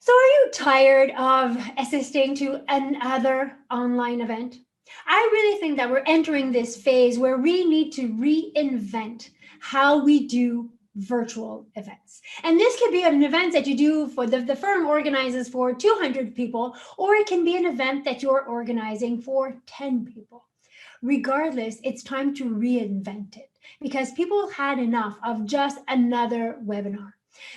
So, are you tired of assisting to another online event? I really think that we're entering this phase where we need to reinvent how we do virtual events. And this could be an event that you do for the firm organizes for 200 people, or it can be an event that you're organizing for 10 people. Regardless, it's time to reinvent it because people had enough of just another webinar.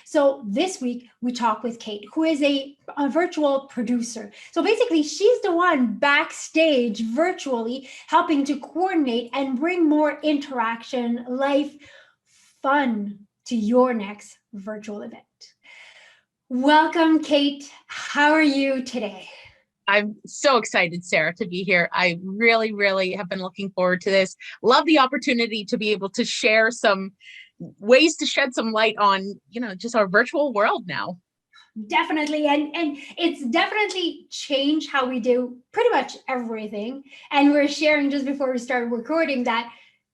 So this week we talk with Kate, who is a virtual producer. So basically, she's the one backstage virtually helping to coordinate and bring more interaction, life, fun to your next virtual event. Welcome, Kate. How are you today? I'm so excited, Sarah, to be here. I really, really have been looking forward to this. Love the opportunity to be able to share some ways to shed some light on, just our virtual world now. Definitely. And it's definitely changed how we do pretty much everything. And we're sharing just before we started recording that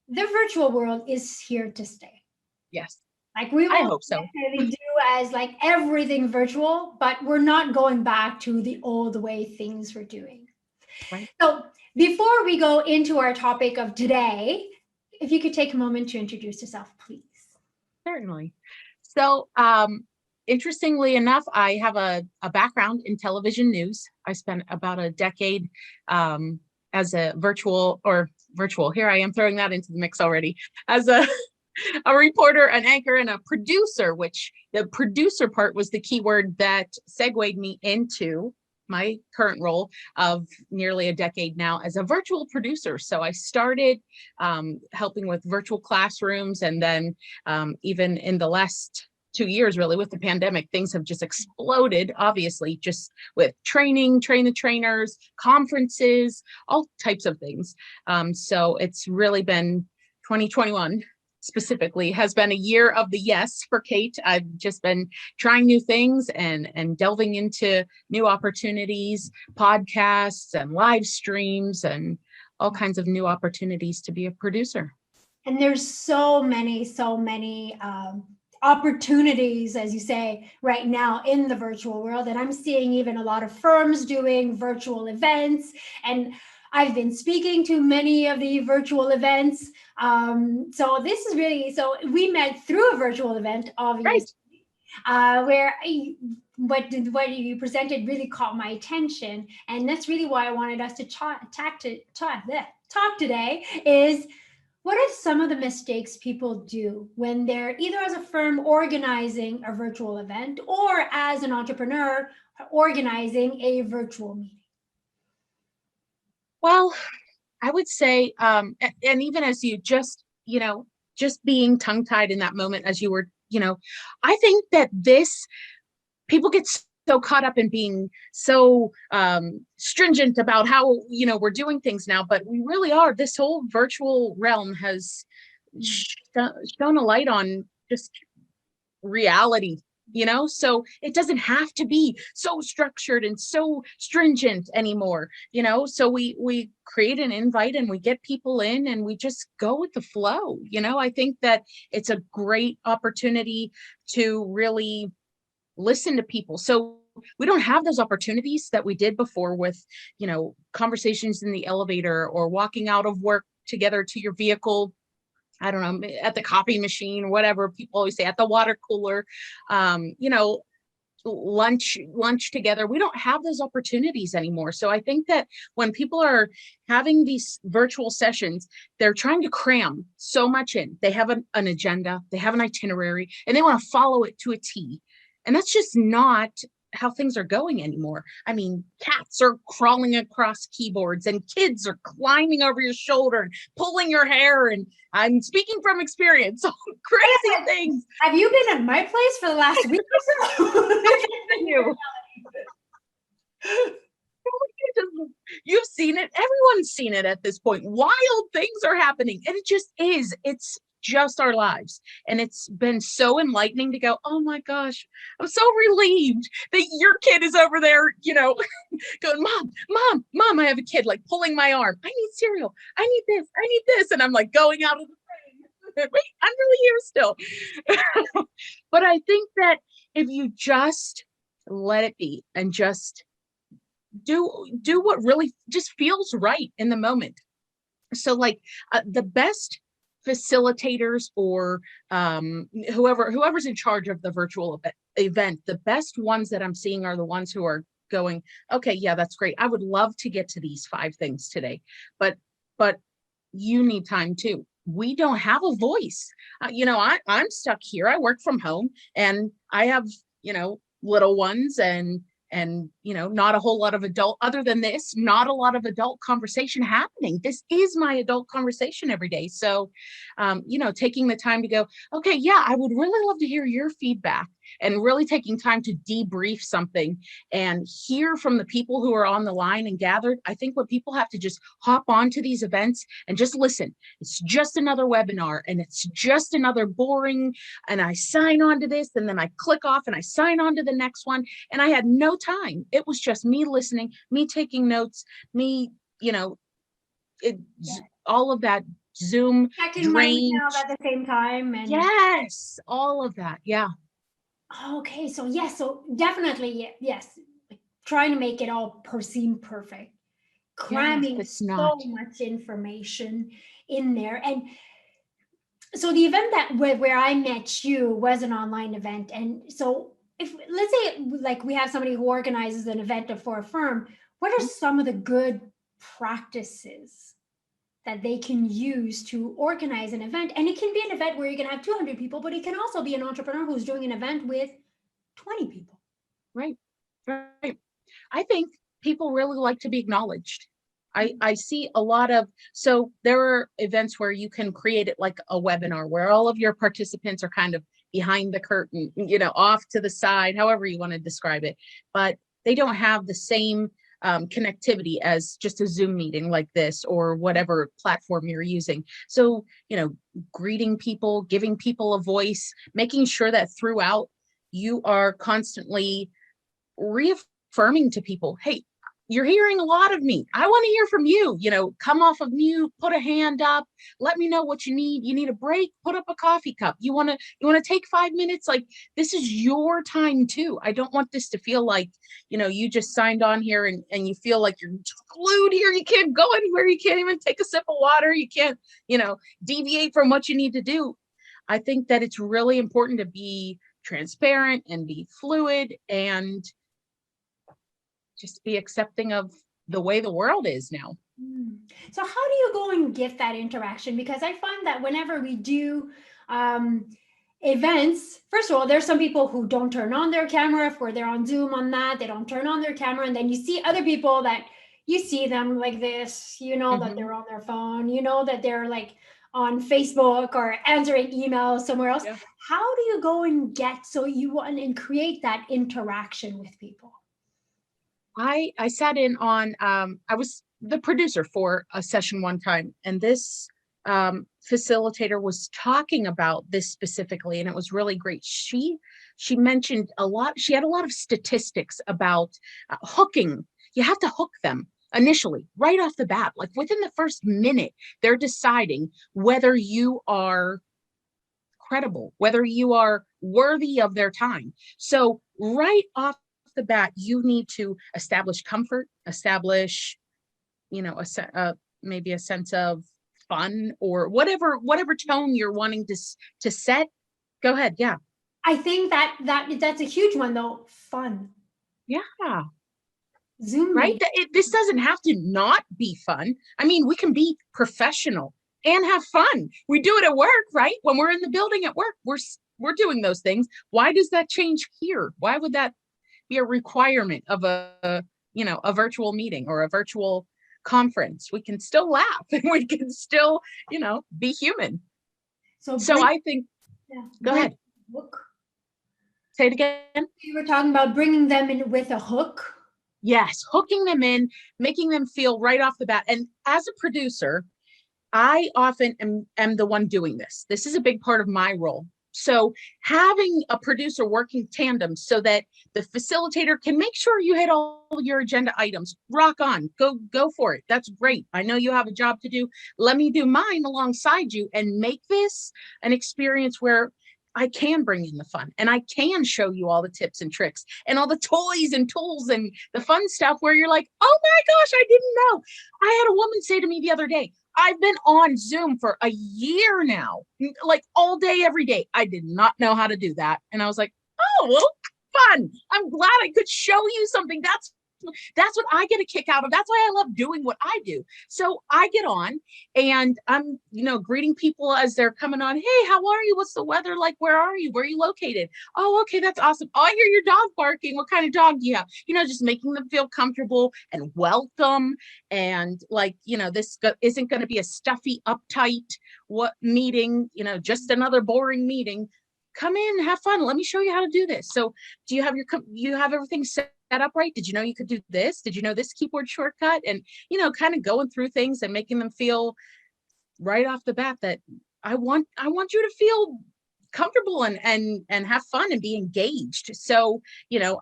the virtual world is here to stay. Yes. Like we I will hope so. definitely do as like everything virtual, but we're not going back to the old way things were doing. Right. So before we go into our topic of today, if you could take a moment to introduce yourself, please. Certainly. So, interestingly enough, I have a background in television news. I spent about a decade as a virtual, here I am throwing that into the mix already, as a reporter, an anchor, and a producer, which the producer part was the key word that segued me into my current role of nearly a decade now as a virtual producer. So I started helping with virtual classrooms, and then even in the last 2 years, really, with the pandemic, things have just exploded, obviously, just with training, train the trainers, conferences, all types of things. So it's really been 2021 specifically has been a year of the yes for Kate. I've just been trying new things and delving into new opportunities, podcasts and live streams and all kinds of new opportunities to be a producer. And there's so many opportunities, as you say, right now in the virtual world. And I'm seeing even a lot of firms doing virtual events. And I've been speaking to many of the virtual events. So this is really, so we met through a virtual event, obviously, right. Where what you presented really caught my attention. And that's really why I wanted us to talk today is, what are some of the mistakes people do when they're either as a firm organizing a virtual event or as an entrepreneur organizing a virtual meeting? Well, I would say, and even as you just being tongue-tied in that moment as you were, I think that people get so caught up in being so stringent about how, we're doing things now, but we really are. This whole virtual realm has shone a light on just reality, so it doesn't have to be so structured and so stringent anymore, so we create an invite and we get people in and we just go with the flow. I think that it's a great opportunity to really listen to people. So we don't have those opportunities that we did before with, conversations in the elevator or walking out of work together to your vehicle, I don't know, at the coffee machine, whatever people always say, at the water cooler, lunch together. We don't have those opportunities anymore. So I think that when people are having these virtual sessions, they're trying to cram so much in. They have an agenda, they have an itinerary, and they want to follow it to a T. And that's just not how things are going anymore. I mean, cats are crawling across keyboards and kids are climbing over your shoulder and pulling your hair. And I'm speaking from experience, so crazy things. Have you been at my place for the last week or so? You've seen it. Everyone's seen it at this point. Wild things are happening. And it just is. It's just our lives. And it's been so enlightening to go, oh my gosh, I'm so relieved that your kid is over there, going, mom, I have a kid, like pulling my arm. I need cereal. I need this. And I'm like going out of the frame. Wait, I'm really here still. But I think that if you just let it be, and just do what really just feels right in the moment. So like the best facilitators or whoever's in charge of the virtual event, the best ones that I'm seeing are the ones who are going, okay, yeah, that's great. I would love to get to these 5 things today, but you need time too. We don't have a voice. I'm stuck here. I work from home and I have, little ones, and not a whole lot of adult, other than this, not a lot of adult conversation happening. This is my adult conversation every day. So taking the time to go, okay, yeah, I would really love to hear your feedback, and really taking time to debrief something and hear from the people who are on the line and gathered. I think what people have to just hop onto these events and just listen. It's just another webinar, and it's just another boring, and I sign on to this and then I click off and I sign on to the next one. And I had no time. It was just me listening, me taking notes, me, all of that Zoom Checking my drain. email at the same time. And Yes, all of that. Yeah. okay, so yes, so definitely yes, like trying to make it all seem perfect, Yes, cramming it's not. so much information in there. And so the event that where I met you was an online event. And so if let's say like we have somebody who organizes an event for a firm, what are some of the good practices that they can use to organize an event? And it can be an event where you can have 200 people, but it can also be an entrepreneur who's doing an event with 20 people. Right. Right. I think people really like to be acknowledged. I see a lot of, so there are events where you can create it like a webinar where all of your participants are kind of behind the curtain, off to the side, however you want to describe it, but they don't have the same connectivity as just a Zoom meeting like this or whatever platform you're using. So, greeting people, giving people a voice, making sure that throughout you are constantly reaffirming to people, hey, you're hearing a lot of me. I want to hear from you. Come off of mute, put a hand up, let me know what you need. You need a break, put up a coffee cup. You want to take 5 minutes? Like, this is your time too. I don't want this to feel like, you just signed on here and you feel like you're glued here. You can't go anywhere. You can't even take a sip of water. You can't, deviate from what you need to do. I think that it's really important to be transparent and be fluid and just be accepting of the way the world is now. So how do you go and get that interaction? Because I find that whenever we do events, first of all, there's some people who don't turn on their camera. If they're on Zoom on that, they don't turn on their camera. And then you see other people that you see them like this, that they're on their phone, that they're like on Facebook or answering emails somewhere else. Yeah. How do you go and get, so you want and create that interaction with people? I sat in on, I was the producer for a session one time, and this facilitator was talking about this specifically, and it was really great. She mentioned a lot. She had a lot of statistics about hooking. You have to hook them initially, right off the bat, like within the first minute, they're deciding whether you are credible, whether you are worthy of their time. So right off the bat, you need to establish comfort, establish, maybe a sense of fun or whatever tone you're wanting to set. Go ahead. Yeah. I think that's a huge one though. Fun. Yeah. Zoom. Right. This doesn't have to not be fun. I mean, we can be professional and have fun. We do it at work, right? When we're in the building at work, we're doing those things. Why does that change here? Why would that be a requirement of a virtual meeting or a virtual conference? We can still laugh and we can still, be human. So I think, go ahead. Hook. Say it again. You were talking about bringing them in with a hook. Yes. Hooking them in, making them feel right off the bat. And as a producer, I often am the one doing this. This is a big part of my role. So having a producer working tandem so that the facilitator can make sure you hit all your agenda items, rock on, go for it. That's great. I know you have a job to do. Let me do mine alongside you and make this an experience where I can bring in the fun and I can show you all the tips and tricks and all the toys and tools and the fun stuff where you're like, oh my gosh, I didn't know. I had a woman say to me the other day, I've been on Zoom for a year now, like all day, every day. I did not know how to do that. And I was like, oh, well, fun. I'm glad I could show you something. That's what I get a kick out of. That's why I love doing what I do. So I get on and I'm, greeting people as they're coming on. Hey, how are you? What's the weather like? Where are you? Where are you located? Oh, okay. That's awesome. Oh, I hear your dog barking. What kind of dog do you have? Just making them feel comfortable and welcome. And like, this isn't going to be a stuffy, uptight meeting, just another boring meeting. Come in, have fun. Let me show you how to do this. So do you have everything set up right? Did you know you could do this? Did you know this keyboard shortcut? And, kind of going through things and making them feel right off the bat that I want you to feel comfortable and have fun and be engaged. So,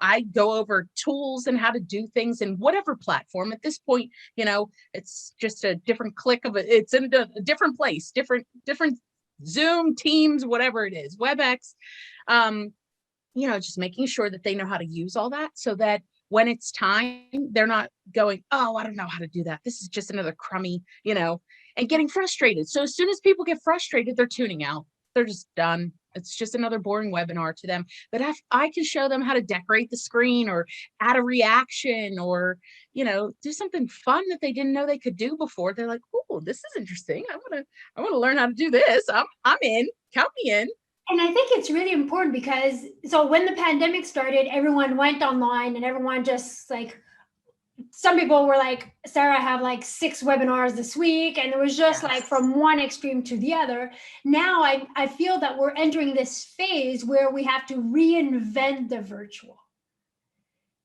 I go over tools and how to do things in whatever platform. At this point, it's just a different click of it. It's in a different place, different Zoom, Teams, whatever it is, WebEx, just making sure that they know how to use all that so that when it's time, they're not going, oh, I don't know how to do that. This is just another crummy, and getting frustrated. So as soon as people get frustrated, they're tuning out. They're just done. It's just another boring webinar to them. But if I can show them how to decorate the screen or add a reaction or, do something fun that they didn't know they could do before, they're like, oh, this is interesting. I want to learn how to do this. I'm in. Count me in. And I think it's really important because when the pandemic started, everyone went online and everyone just like, some people were like, Sarah, I have like 6 webinars this week. And it was just like from one extreme to the other. Now I feel that we're entering this phase where we have to reinvent the virtual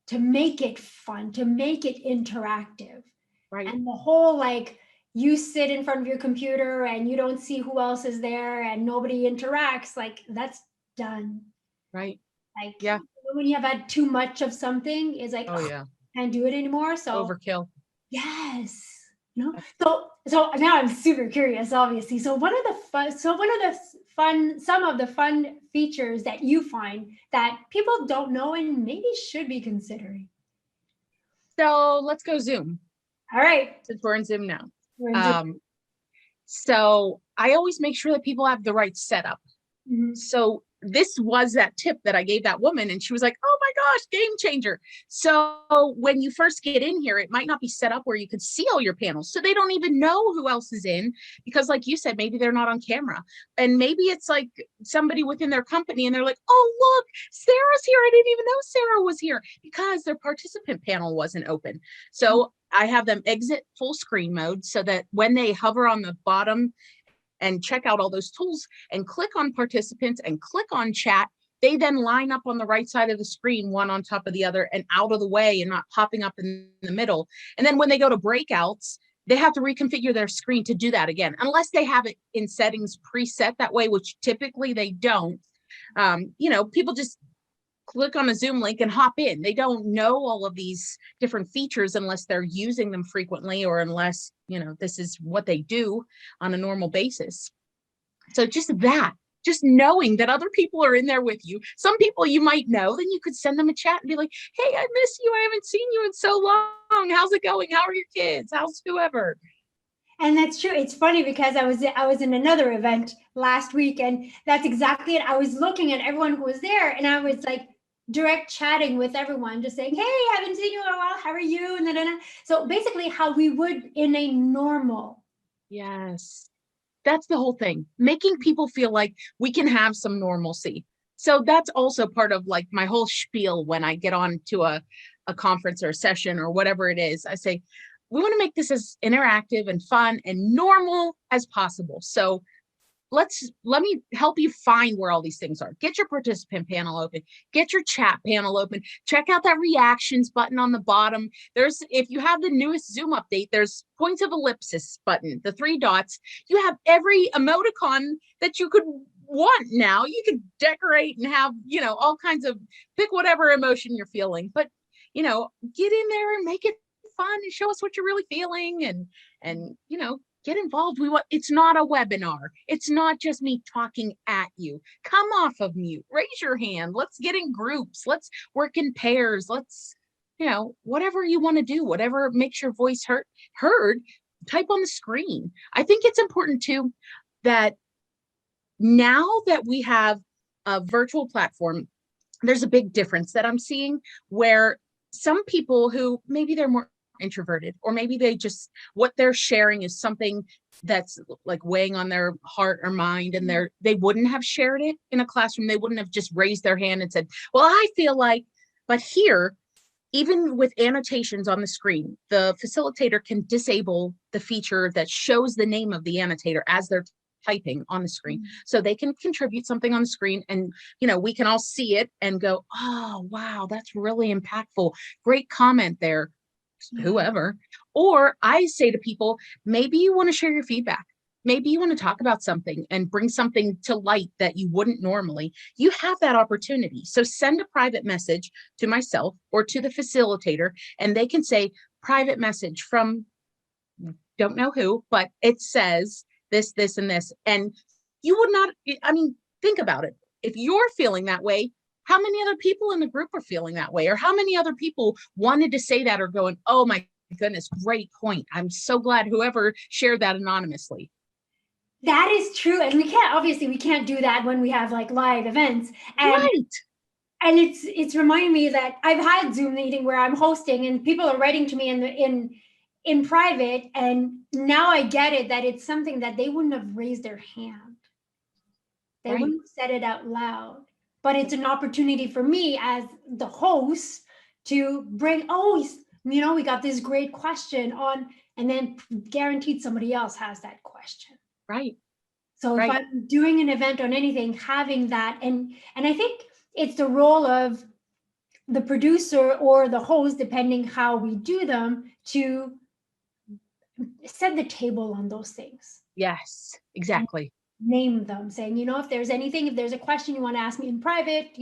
to make it fun, to make it interactive. Right. And the whole like, you sit in front of your computer and you don't see who else is there and nobody interacts, like that's done. Right. Like, yeah. When you have had too much of something, it's like, oh yeah, can't do it anymore. So overkill. Yes. So now I'm super curious, obviously. So some of the fun features that you find that people don't know and maybe should be considering. So let's go Zoom. All right. Since we're in Zoom now. So I always make sure that people have the right setup. Mm-hmm. So this was that tip that I gave that woman and she was like, oh my gosh, game changer. So when you first get in here, it might not be set up where you can see all your panels. So they don't even know who else is in because like you said, maybe they're not on camera and maybe it's like somebody within their company and they're like, oh, look, Sarah's here. I didn't even know Sarah was here because their participant panel wasn't open. So I have them exit full screen mode so that when they hover on the bottom and check out all those tools and click on participants and click on chat, they then line up on the right side of the screen, one on top of the other and out of the way and not popping up in the middle. And then when they go to breakouts, they have to reconfigure their screen to do that again, unless they have it in settings preset that way, which typically they don't. People just click on a Zoom link and hop in. They don't know all of these different features unless they're using them frequently or unless, this is what they do on a normal basis. So just knowing that other people are in there with you. Some people you might know, then you could send them a chat and be like, hey, I miss you. I haven't seen you in so long. How's it going? How are your kids? How's whoever? And that's true. It's funny because I was in another event last week and that's exactly it. I was looking at everyone who was there and I was like, direct chatting with everyone, just saying, hey, I haven't seen you in a while. How are you? And then, so basically how we would in a normal. Yes. That's the whole thing. Making people feel like we can have some normalcy. So that's also part of like my whole spiel when I get on to a conference or a session or whatever it is. I say, we want to make this as interactive and fun and normal as possible. So let me help you find where all these things are. Get your participant panel open, get your chat panel open, check out that reactions button on the bottom. If you have the newest Zoom update, there's points of ellipsis button, the 3 dots. You have every emoticon that you could want now. You can decorate and have, all kinds of, pick whatever emotion you're feeling, but, get in there and make it fun and show us what you're really feeling and get involved. It's not a webinar. It's not just me talking at you. Come off of mute, raise your hand. Let's get in groups. Let's work in pairs. Let's, whatever you want to do, whatever makes your voice heard, type on the screen. I think it's important too that now that we have a virtual platform, there's a big difference that I'm seeing where some people who maybe they're more introverted, or maybe what they're sharing is something that's like weighing on their heart or mind, and they wouldn't have shared it in a classroom. They wouldn't have just raised their hand and said, well, I feel like, but here, even with annotations on the screen, the facilitator can disable the feature that shows the name of the annotator as they're typing on the screen. So they can contribute something on the screen, and we can all see it and go, oh, wow, that's really impactful. Great comment there, whoever. Or I say to people, maybe you want to share your feedback. Maybe you want to talk about something and bring something to light that you wouldn't normally. You have that opportunity. So send a private message to myself or to the facilitator, and they can say, private message from don't know who, but it says this, this, and this. And you would not, think about it. If you're feeling that way, how many other people in the group are feeling that way? Or how many other people wanted to say that or going, oh my goodness, great point. I'm so glad whoever shared that anonymously. That is true. And we can't do that when we have like live events. And right. And it's reminding me that I've had Zoom meeting where I'm hosting and people are writing to me in private, and now I get it, that it's something that they wouldn't have raised their hand. They wouldn't have said it out loud. But it's an opportunity for me as the host to bring, we got this great question on, and then guaranteed somebody else has that question. Right. So if I'm doing an event on anything, having that, and I think it's the role of the producer or the host, depending how we do them, to set the table on those things. Yes, exactly. Name them, saying, if there's a question you want to ask me in private,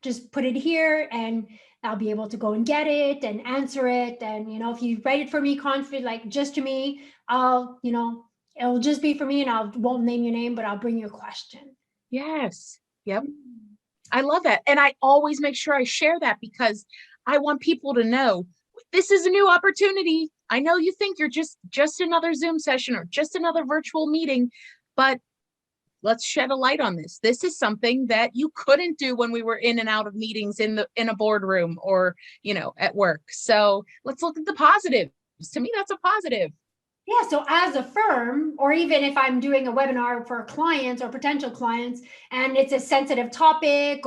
just put it here and I'll be able to go and get it and answer it. And, if you write it for me, like just to me, it'll just be for me, and I won't name your name, but I'll bring you a question. Yes. Yep. I love that. And I always make sure I share that because I want people to know this is a new opportunity. I know you think you're just another Zoom session or just another virtual meeting, but let's shed a light on this. This is something that you couldn't do when we were in and out of meetings in a boardroom or, at work. So let's look at the positives. To me, that's a positive. Yeah. So as a firm, or even if I'm doing a webinar for clients or potential clients, and it's a sensitive topic,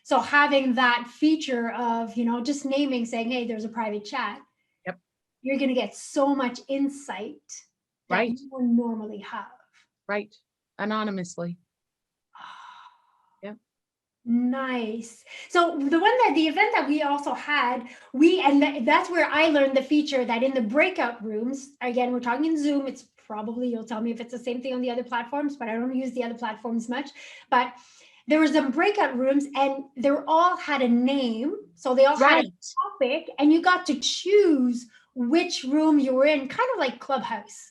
so having that feature of, just naming, saying, hey, there's a private chat. Yep. You're going to get so much insight that you would normally have. Right. Anonymously. Yeah. Nice. So the event that we also had, that's where I learned the feature that in the breakout rooms, again, we're talking in Zoom, it's probably, you'll tell me if it's the same thing on the other platforms, but I don't use the other platforms much, but there was some breakout rooms and they all had a name. So they all had a topic, and you got to choose which room you were in, kind of like Clubhouse.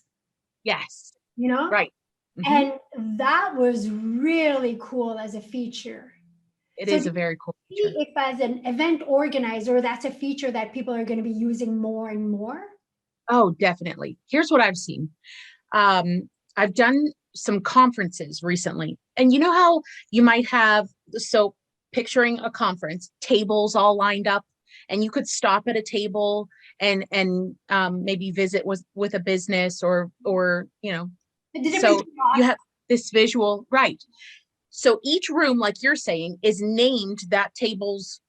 Yes. Right. Mm-hmm. And that was really cool as a feature. It is a very cool feature. If as an event organizer, that's a feature that people are going to be using more and more? Oh, definitely. Here's what I've seen. I've done some conferences recently, and you know how you might have, so picturing a conference, tables all lined up, and you could stop at a table and maybe visit with a business or so you have this visual, right? So each room, like you're saying, is named that table's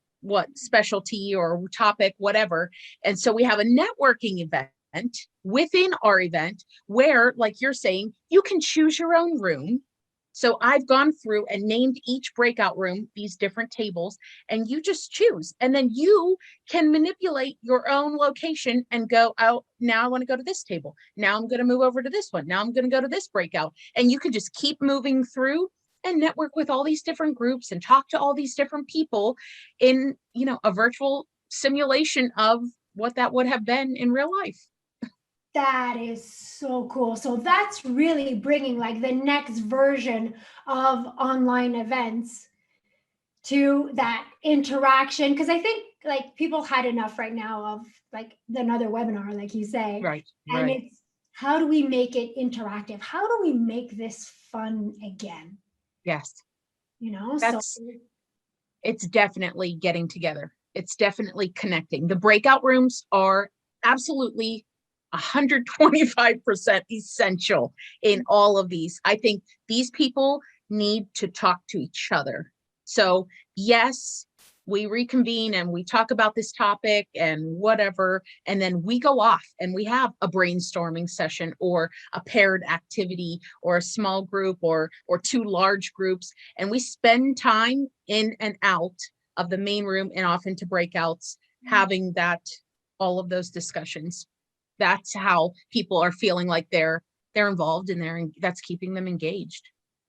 specialty or topic, whatever. And so we have a networking event within our event where, like you're saying, you can choose your own room. So I've gone through and named each breakout room these different tables, and you just choose. And then you can manipulate your own location and go, oh, now I want to go to this table. Now I'm going to move over to this one. Now I'm going to go to this breakout. And you can just keep moving through and network with all these different groups and talk to all these different people in, a virtual simulation of what that would have been in real life. That is so cool. So that's really bringing like the next version of online events to that interaction. Because I think like people had enough right now of like another webinar, like you say. Right, And right. it's how do we make it interactive? How do we make this fun again? Yes. So That's it's definitely getting together. It's definitely connecting. The breakout rooms are absolutely 125% essential in all of these. I think these people need to talk to each other. So, yes, we reconvene and we talk about this topic and whatever, and then we go off and we have a brainstorming session or a paired activity or a small group or two large groups, and we spend time in and out of the main room and off into breakouts having that all of those discussions. That's how people are feeling like they're involved and that's keeping them engaged.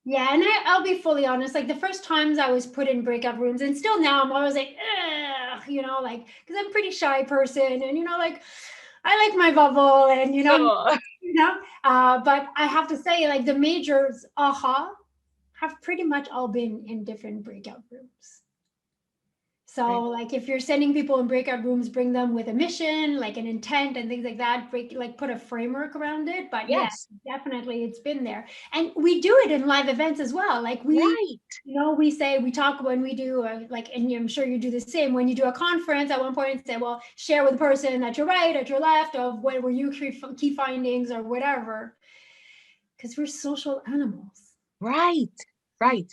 yeah, and I'll be fully honest. Like the first times I was put in breakout rooms, and still now I'm always like, ugh, like because I'm a pretty shy person, and like I like my bubble, and Oh, But I have to say, like the majors, have pretty much all been in different breakout rooms. So, right. like, if you're sending people in breakout rooms, bring them with a mission, like an intent and things like that. Put a framework around it. But yeah, Yes, definitely, it's been there, and we do it in live events as well. Like right. we talk when we do and I'm sure you do the same when you do a conference. At one point, and say, well, share with the person at your right, at your left, of what were you key findings or whatever, because we're social animals. Right, right.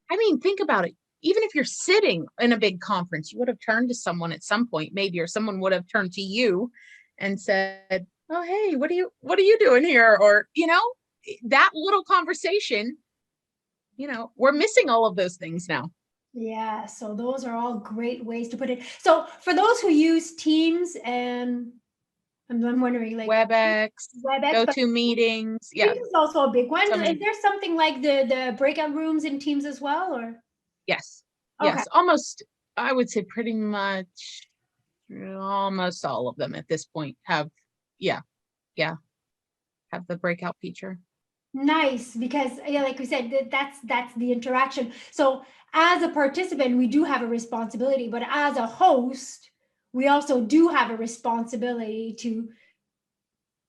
I mean, think about it. Even if you're sitting in a big conference, you would have turned to someone at some point, maybe, or someone would have turned to you and said, "Oh, hey, what are you doing here?" Or, that little conversation, we're missing all of those things now. Yeah, so those are all great ways to put it. So for those who use Teams, and I'm wondering, like WebEx, WebEx, but go-to meetings. Yeah. Teams is also a big one. So Is many. there something like the breakout rooms in Teams as well, or Yes. okay? Yes. Almost, I would say pretty much almost all of them at this point have, yeah, yeah, have the breakout feature. Nice, because yeah, like we said, that's the interaction. So as a participant, we do have a responsibility, but as a host, we also do have a responsibility to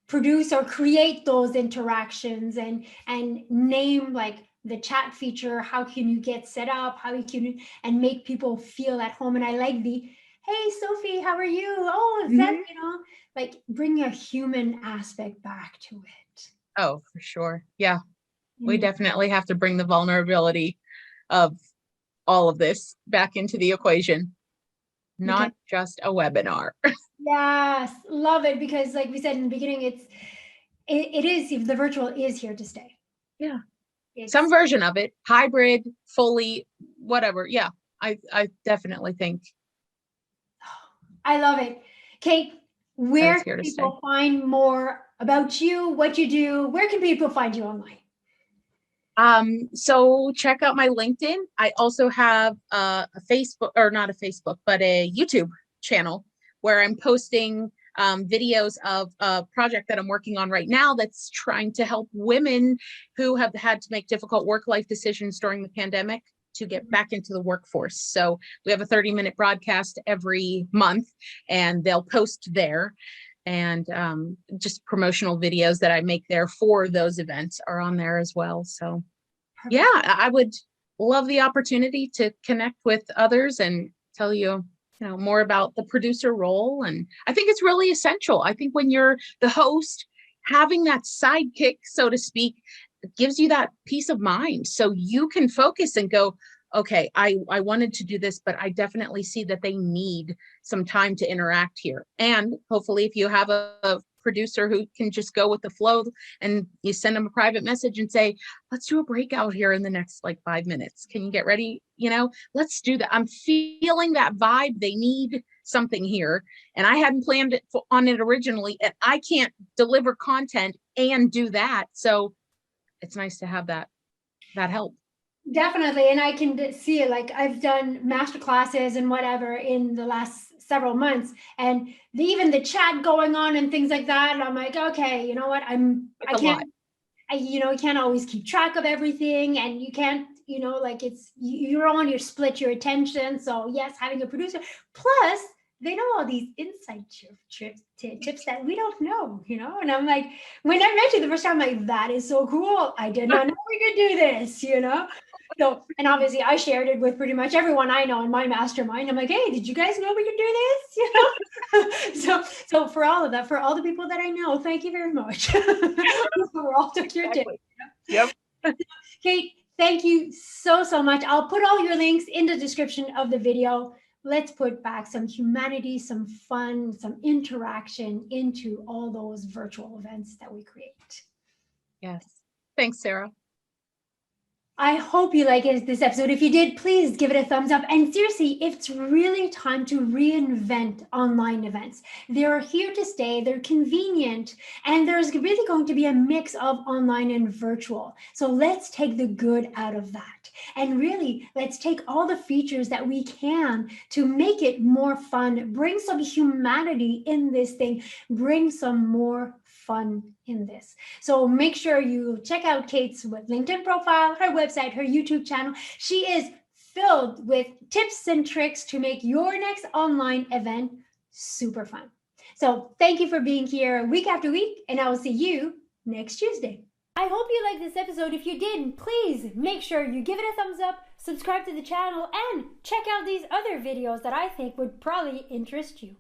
produce or create those interactions and name like the chat feature. How can you get set up? How can you and make people feel at home? And I like the hey Sophie, how are you? Oh, is that Mhm. like bring a human aspect back to it. Oh, for sure. Yeah. We And definitely have to bring the vulnerability of all of this back into the equation, because not just a webinar. yes, love it, because like we said in the beginning, it is, if the virtual is here to stay. Yeah. Some It's version of it, hybrid, fully, whatever. Yeah. I definitely think I love it. Kate, that where it's can here to stay. people find more about you, what you do? Where can people find you online? So check out my LinkedIn. I also have a Facebook, or not a Facebook, but a YouTube channel where I'm posting videos of a project that I'm working on right now that's trying to help women who have had to make difficult work-life decisions during the pandemic to get back into the workforce. So we have a 30-minute broadcast every month, and they'll post there. And just promotional videos that I make there for those events are on there as well. So yeah, Perfect. I would love the opportunity to connect with others and tell you more about the producer role. And I think it's really essential. I think when you're the host, having that sidekick, so to speak, gives you that peace of mind. So you can focus and go, okay, I wanted to do this, but I definitely see that they need some time to interact here. And hopefully, if you have a producer who can just go with the flow and you send them a private message and say, let's do a breakout here in the next like 5 minutes. Can you get ready? Let's do that. I'm feeling that vibe. They need something here. And I hadn't planned on it originally, and I can't deliver content and do that. So it's nice to have that help. Definitely. And I can see it. Like I've done master classes and whatever in the last several months, and even the chat going on and things like that. And I'm like, okay, you know what? It's a lot. You can't always keep track of everything, and you can't, like you're split your attention. So yes, having a producer, plus they know all these inside tips that we don't know, and I'm like, when I met you the first time, I'm like, that is so cool. I did not know we could do this. So, and obviously I shared it with pretty much everyone I know in my mastermind. I'm like, hey, did you guys know we could do this? So for all of that, for all the people that I know, thank you very much. We all took your tip. Yep. Kate, thank you so, so much. I'll put all your links in the description of the video. Let's put back some humanity, some fun, some interaction into all those virtual events that we create. Yes. Thanks, Sarah. I hope you like this episode. If you did, please give it a thumbs up. And seriously, it's really time to reinvent online events. They're here to stay, they're convenient, and there's really going to be a mix of online and virtual. So let's take the good out of that. And really, let's take all the features that we can to make it more fun, bring some humanity in this thing, bring some more fun in this. So make sure you check out Kate's LinkedIn profile, her website, her YouTube channel. She is filled with tips and tricks to make your next online event super fun. So thank you for being here week after week, and I will see you next Tuesday. I hope you liked this episode. If you did, please make sure you give it a thumbs up, subscribe to the channel, and check out these other videos that I think would probably interest you.